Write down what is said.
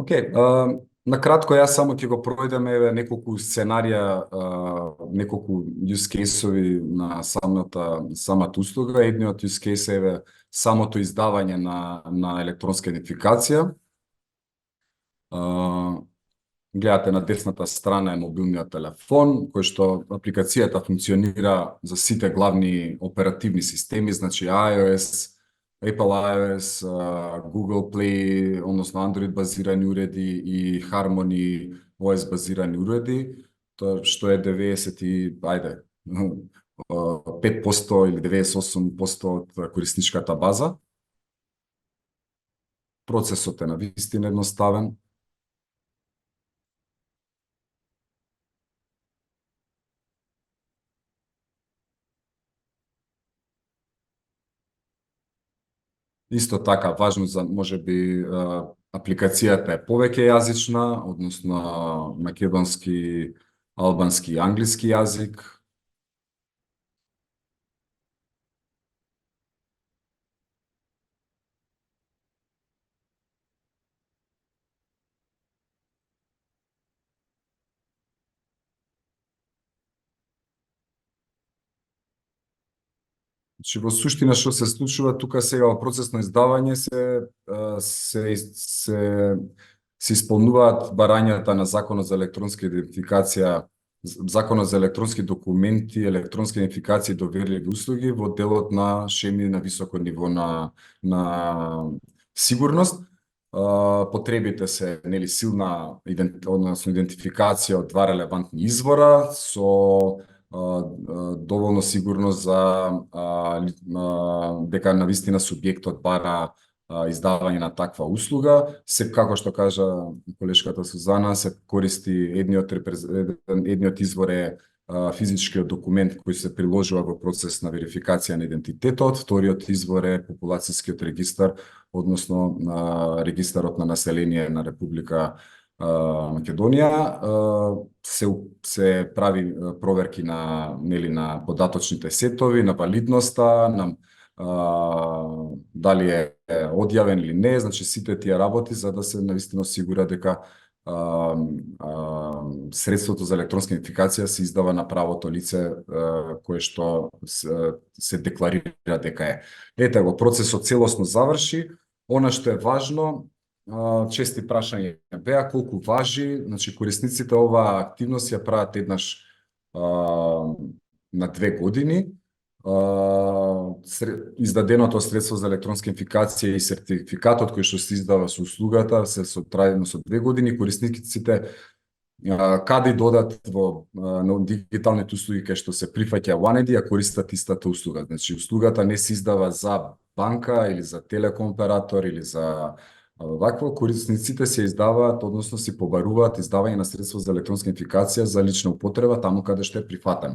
Океј, на кратко јас само ќе го пројдеме еве неколку сценарија, неколку use case-ови на самата услуга. Едниот use case е еве самото издавање на електронска идентификација. Гледате на десната страна е мобилниот телефон, кој што апликацијата функционира за сите главни оперативни системи, значи iOS, Apple iOS, Google Play, односно Android базирани уреди и Harmony OS базирани уреди, тоа што е 5% или 98% од корисничката база. Процесот е навистина едноставен. Исто така, важно за можеби апликацијата е повеќе јазична, односно македонски, албански и англиски јазик. Значи, во суштина што се случува тука сега во процес на издавање се исполнуваат барањата на Законот за електронска идентификација, Законот за електронски документи, електронска идентификација и доверливи услуги во делот на шеми на високо ниво на сигурност. Потребите се силна идентификација од два релевантни извора со доволно сигурност за дека навистина субјектот бара издавање на таква услуга. Се, како што кажа колешката Сузана, се користи едниот извор е физичкиот документ кој се приложува во процес на верификација на идентитетот, вториот извор е популацијскиот регистар, односно регистарот на население на Република Македонија. Се прави проверки на податочните сетови, на валидноста, на дали е одјавен или не, значи сите тие работи за да се навистина осигура дека средството за електронска идентификација се издава на правото лице кое што се декларира дека е. Ете го, процесот целосно заврши. Она што е важно, чести прашања беа колку важи, значи корисниците оваа активност ја прават еднаш на 2 години. Издаденото средство за електронска идентификација и сертификатот кој што се издава со услугата се со трајно со 2 години. Корисниците каде додат во дигиталните услуги кај што се прифаќа One ID, ја користат истата услуга. Значи услугата не се издава за банка или за телеком оператор или за вакво, корисниците се издаваат, односно се побаруваат издавање на средство за електронска идентификација за лична употреба таму каде што е прифатено.